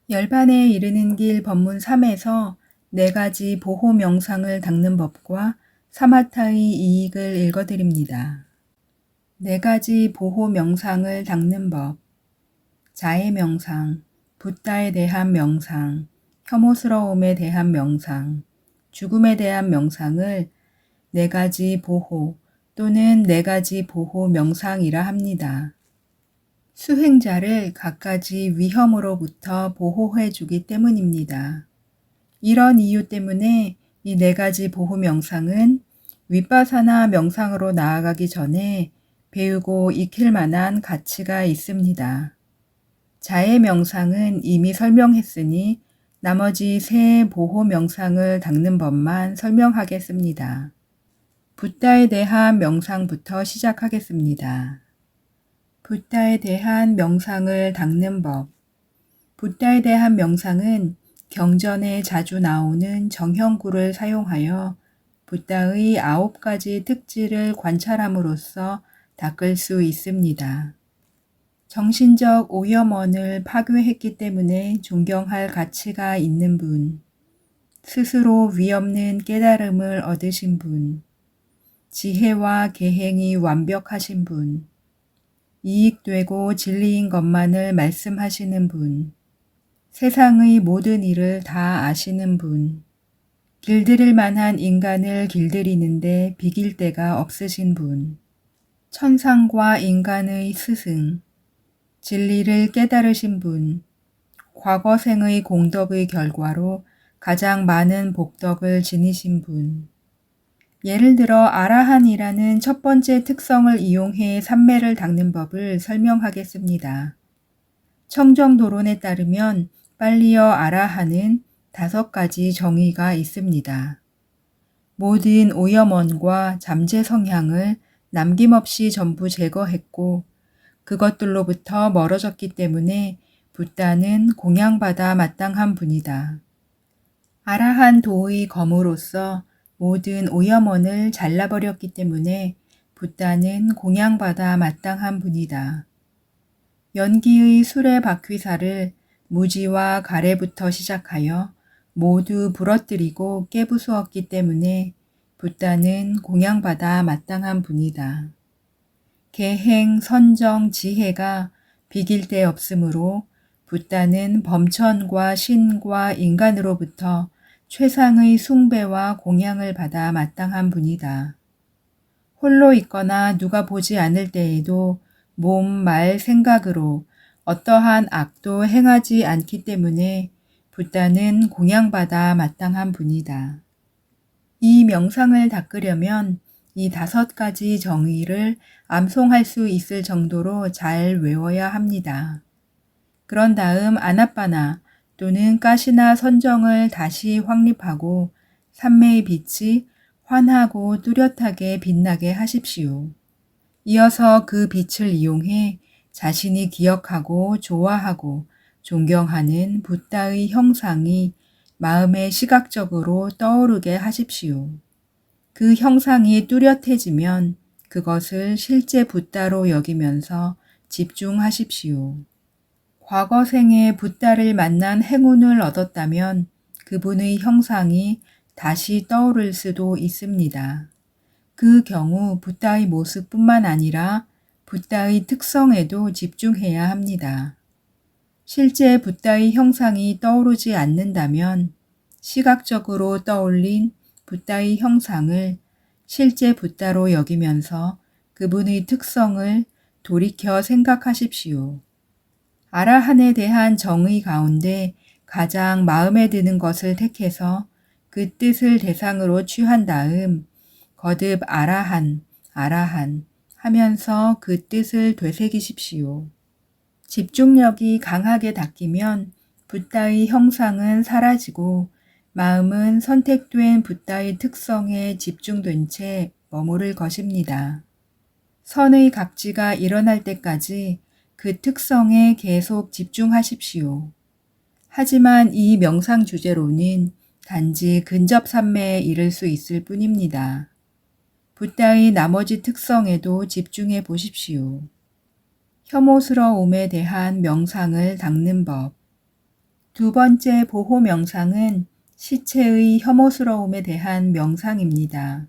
열반에 이르는 길 법문 3에서 네 가지 보호 명상을 닦는 법과 사마타의 이익을 읽어드립니다. 네 가지 보호 명상을 닦는 법. 자해 명상, 붓다에 대한 명상, 혐오스러움에 대한 명상, 죽음에 대한 명상을 네 가지 보호 또는 네 가지 보호 명상이라 합니다. 수행자를 갖가지 위험으로부터 보호해 주기 때문입니다. 이런 이유 때문에 이 네 가지 보호 명상은 윗바사나 명상으로 나아가기 전에 배우고 익힐 만한 가치가 있습니다. 자해 명상은 이미 설명했으니 나머지 세 보호 명상을 닦는 법만 설명하겠습니다. 붓다에 대한 명상부터 시작하겠습니다. 붓다에 대한 명상을 닦는 법. 붓다에 대한 명상은 경전에 자주 나오는 정형구를 사용하여 붓다의 9가지 특질을 관찰함으로써 닦을 수 있습니다. 정신적 오염원을 파괴했기 때문에 존경할 가치가 있는 분, 스스로 위없는 깨달음을 얻으신 분, 지혜와 계행이 완벽하신 분, 이익되고 진리인 것만을 말씀하시는 분, 세상의 모든 일을 다 아시는 분, 길들일 만한 인간을 길들이는데 비길 데가 없으신 분, 천상과 인간의 스승, 진리를 깨달으신 분, 과거생의 공덕의 결과로 가장 많은 복덕을 지니신 분, 예를 들어 아라한이라는 첫 번째 특성을 이용해 삼매를 닦는 법을 설명하겠습니다. 청정도론에 따르면 빨리어 아라한은 5가지 정의가 있습니다. 모든 오염원과 잠재 성향을 남김없이 전부 제거했고 그것들로부터 멀어졌기 때문에 붓다는 공양받아 마땅한 분이다. 아라한 도의 검으로서 모든 오염원을 잘라버렸기 때문에 붓다는 공양받아 마땅한 분이다. 연기의 수레바퀴살을 무지와 가래부터 시작하여 모두 부러뜨리고 깨부수었기 때문에 붓다는 공양받아 마땅한 분이다. 계행, 선정, 지혜가 비길 데 없으므로 붓다는 범천과 신과 인간으로부터 최상의 숭배와 공양을 받아 마땅한 분이다. 홀로 있거나 누가 보지 않을 때에도 몸, 말, 생각으로 어떠한 악도 행하지 않기 때문에 붓다는 공양받아 마땅한 분이다. 이 명상을 닦으려면 이 5가지 정의를 암송할 수 있을 정도로 잘 외워야 합니다. 그런 다음 아나빠나 또는 가시나 선정을 다시 확립하고 삼매의 빛이 환하고 뚜렷하게 빛나게 하십시오. 이어서 그 빛을 이용해 자신이 기억하고 좋아하고 존경하는 붓다의 형상이 마음에 시각적으로 떠오르게 하십시오. 그 형상이 뚜렷해지면 그것을 실제 붓다로 여기면서 집중하십시오. 과거 생에 붓다를 만난 행운을 얻었다면 그분의 형상이 다시 떠오를 수도 있습니다. 그 경우 붓다의 모습뿐만 아니라 붓다의 특성에도 집중해야 합니다. 실제 붓다의 형상이 떠오르지 않는다면 시각적으로 떠올린 붓다의 형상을 실제 붓다로 여기면서 그분의 특성을 돌이켜 생각하십시오. 아라한에 대한 정의 가운데 가장 마음에 드는 것을 택해서 그 뜻을 대상으로 취한 다음 거듭 아라한, 아라한 하면서 그 뜻을 되새기십시오. 집중력이 강하게 닦이면 붓다의 형상은 사라지고 마음은 선택된 붓다의 특성에 집중된 채 머무를 것입니다. 선의 각지가 일어날 때까지 그 특성에 계속 집중하십시오. 하지만 이 명상 주제로는 단지 근접 삼매에 이를 수 있을 뿐입니다. 붓다의 나머지 특성에도 집중해 보십시오. 혐오스러움에 대한 명상을 닦는 법. 두 번째 보호 명상은 시체의 혐오스러움에 대한 명상입니다.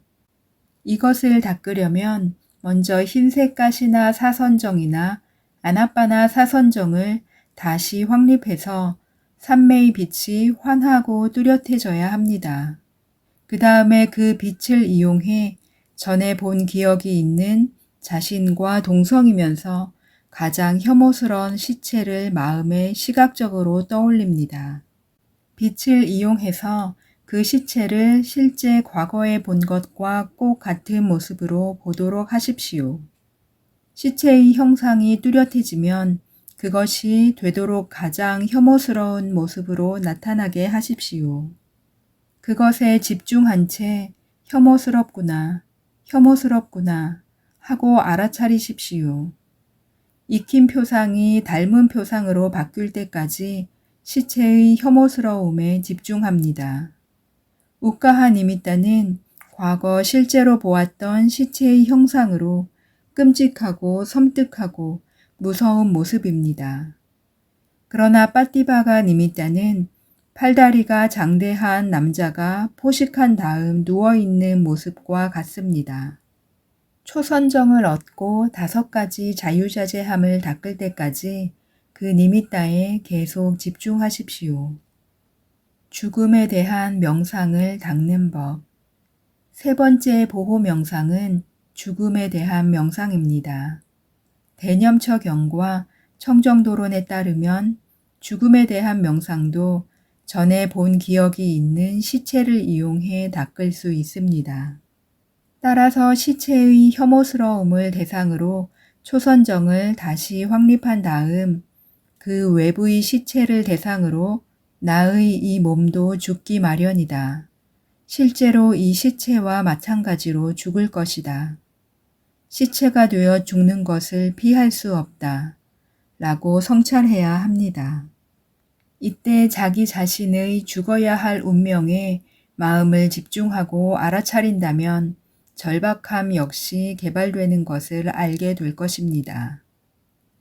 이것을 닦으려면 먼저 흰색 가시나 사선정이나 아나빠나 사선정을 다시 확립해서 삼매의 빛이 환하고 뚜렷해져야 합니다. 그 다음에 그 빛을 이용해 전에 본 기억이 있는 자신과 동성이면서 가장 혐오스러운 시체를 마음에 시각적으로 떠올립니다. 빛을 이용해서 그 시체를 실제 과거에 본 것과 꼭 같은 모습으로 보도록 하십시오. 시체의 형상이 뚜렷해지면 그것이 되도록 가장 혐오스러운 모습으로 나타나게 하십시오. 그것에 집중한 채 혐오스럽구나, 혐오스럽구나 하고 알아차리십시오. 익힌 표상이 닮은 표상으로 바뀔 때까지 시체의 혐오스러움에 집중합니다. 우카하 니미타는 과거 실제로 보았던 시체의 형상으로 끔찍하고 섬뜩하고 무서운 모습입니다. 그러나 빠띠바가 니미타는 팔다리가 장대한 남자가 포식한 다음 누워있는 모습과 같습니다. 초선정을 얻고 5가지 자유자재함을 닦을 때까지 그 니미타에 계속 집중하십시오. 죽음에 대한 명상을 닦는 법. 세 번째 보호 명상은 죽음에 대한 명상입니다. 대념처경과 청정도론에 따르면 죽음에 대한 명상도 전에 본 기억이 있는 시체를 이용해 닦을 수 있습니다. 따라서 시체의 혐오스러움을 대상으로 초선정을 다시 확립한 다음 그 외부의 시체를 대상으로 나의 이 몸도 죽기 마련이다. 실제로 이 시체와 마찬가지로 죽을 것이다. 시체가 되어 죽는 것을 피할 수 없다. 라고 성찰해야 합니다. 이때 자기 자신의 죽어야 할 운명에 마음을 집중하고 알아차린다면 절박함 역시 개발되는 것을 알게 될 것입니다.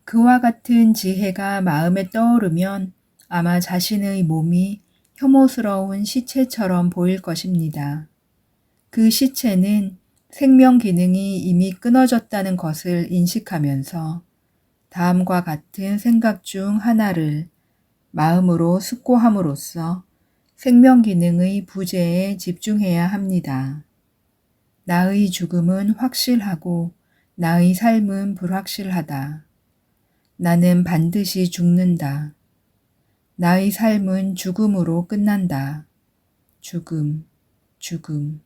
그와 같은 지혜가 마음에 떠오르면 아마 자신의 몸이 혐오스러운 시체처럼 보일 것입니다. 그 시체는 생명 기능이 이미 끊어졌다는 것을 인식하면서 다음과 같은 생각 중 하나를 마음으로 숙고함으로써 생명 기능의 부재에 집중해야 합니다. 나의 죽음은 확실하고 나의 삶은 불확실하다. 나는 반드시 죽는다. 나의 삶은 죽음으로 끝난다. 죽음, 죽음.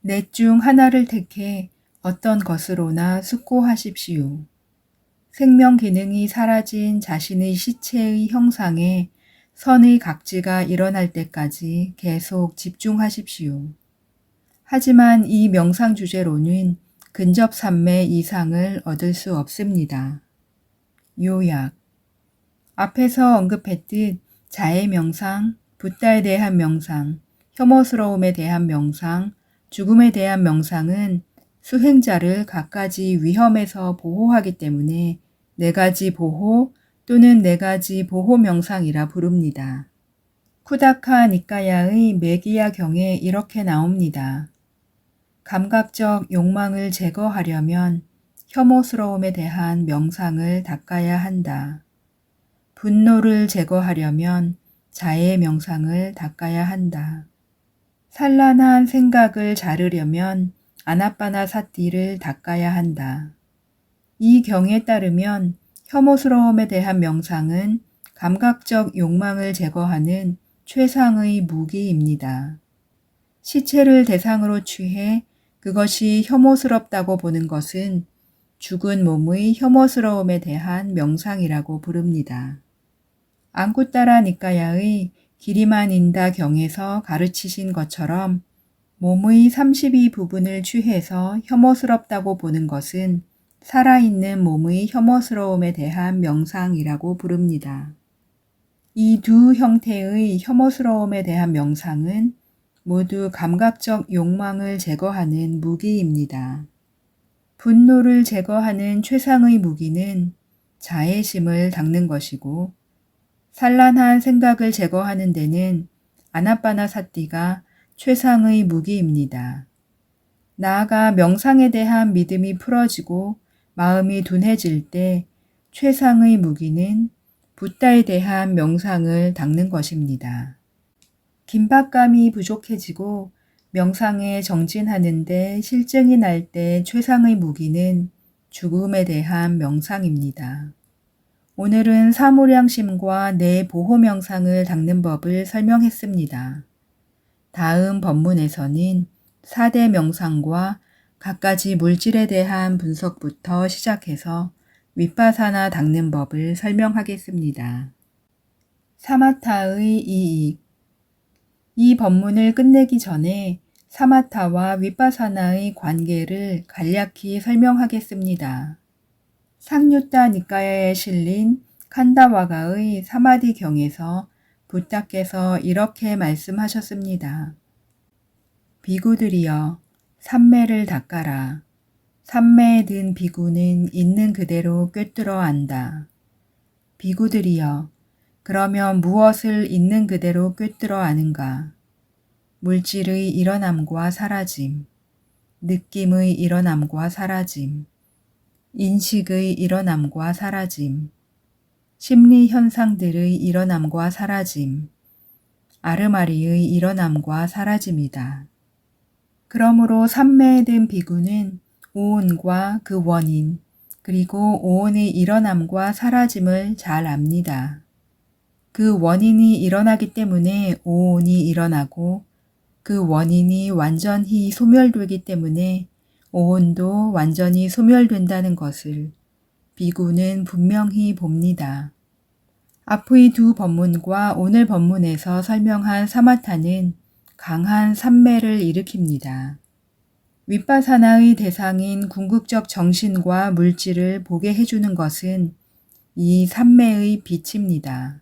넷 중 하나를 택해 어떤 것으로나 숙고하십시오. 생명 기능이 사라진 자신의 시체의 형상에 선의 각지가 일어날 때까지 계속 집중하십시오. 하지만 이 명상 주제로는 근접 삼매 이상을 얻을 수 없습니다. 요약. 앞에서 언급했듯 자해 명상, 붓다에 대한 명상, 혐오스러움에 대한 명상, 죽음에 대한 명상은 수행자를 갖가지 위험에서 보호하기 때문에 4가지 보호 또는 4가지 보호 명상이라 부릅니다. 쿠다카 니카야의 메기야경에 이렇게 나옵니다. 감각적 욕망을 제거하려면 혐오스러움에 대한 명상을 닦아야 한다. 분노를 제거하려면 자해 명상을 닦아야 한다. 산란한 생각을 자르려면 아나빠나 사티를 닦아야 한다. 이 경에 따르면 혐오스러움에 대한 명상은 감각적 욕망을 제거하는 최상의 무기입니다. 시체를 대상으로 취해 그것이 혐오스럽다고 보는 것은 죽은 몸의 혐오스러움에 대한 명상이라고 부릅니다. 앙쿠따라 니까야의 기리만인다 경에서 가르치신 것처럼 몸의 32부분을 취해서 혐오스럽다고 보는 것은 살아있는 몸의 혐오스러움에 대한 명상이라고 부릅니다. 이 두 형태의 혐오스러움에 대한 명상은 모두 감각적 욕망을 제거하는 무기입니다. 분노를 제거하는 최상의 무기는 자애심을 닦는 것이고 산란한 생각을 제거하는 데는 아나빠나사티가 최상의 무기입니다. 나아가 명상에 대한 믿음이 풀어지고 마음이 둔해질 때 최상의 무기는 붓다에 대한 명상을 닦는 것입니다. 긴박감이 부족해지고 명상에 정진하는데 실증이 날 때 최상의 무기는 죽음에 대한 명상입니다. 오늘은 사무량심과 내 보호 명상을 닦는 법을 설명했습니다. 다음 법문에서는 4대 명상과 갖가지 물질에 대한 분석부터 시작해서 윗바사나 닦는 법을 설명하겠습니다. 사마타의 이익. 이 법문을 끝내기 전에 사마타와 윗바사나의 관계를 간략히 설명하겠습니다. 상유타 니까야에 실린 칸다와가의 사마디경에서 붓다께서 이렇게 말씀하셨습니다. 비구들이여, 삼매를 닦아라. 삼매에 든 비구는 있는 그대로 꿰뚫어 안다. 비구들이여, 그러면 무엇을 있는 그대로 꿰뚫어 아는가? 물질의 일어남과 사라짐, 느낌의 일어남과 사라짐, 인식의 일어남과 사라짐, 심리 현상들의 일어남과 사라짐, 아르마리의 일어남과 사라짐이다. 그러므로 삼매에 든 비구는 오온과 그 원인, 그리고 오온의 일어남과 사라짐을 잘 압니다. 그 원인이 일어나기 때문에 오온이 일어나고 그 원인이 완전히 소멸되기 때문에 오온도 완전히 소멸된다는 것을 비구는 분명히 봅니다. 앞의 두 법문과 오늘 법문에서 설명한 사마타는 강한 삼매를 일으킵니다. 윗바사나의 대상인 궁극적 정신과 물질을 보게 해주는 것은 이 삼매의 빛입니다.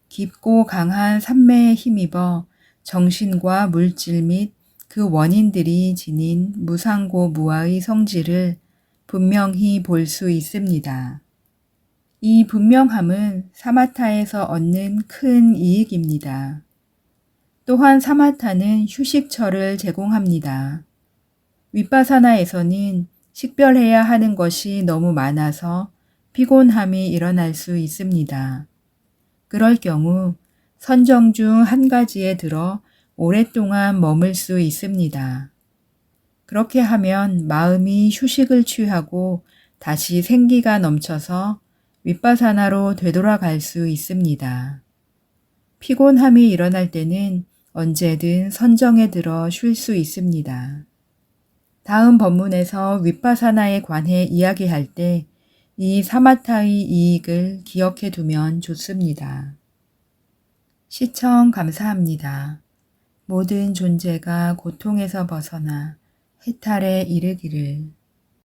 깊고 강한 삼매에 힘입어 정신과 물질 및 그 원인들이 지닌 무상고 무아의 성질을 분명히 볼 수 있습니다. 이 분명함은 사마타에서 얻는 큰 이익입니다. 또한 사마타는 휴식처를 제공합니다. 윗바사나에서는 식별해야 하는 것이 너무 많아서 피곤함이 일어날 수 있습니다. 그럴 경우 선정 중 한 가지에 들어 오랫동안 머물 수 있습니다. 그렇게 하면 마음이 휴식을 취하고 다시 생기가 넘쳐서 윗바사나로 되돌아갈 수 있습니다. 피곤함이 일어날 때는 언제든 선정에 들어 쉴 수 있습니다. 다음 법문에서 윗바사나에 관해 이야기할 때 이 사마타의 이익을 기억해 두면 좋습니다. 시청 감사합니다. 모든 존재가 고통에서 벗어나 해탈에 이르기를.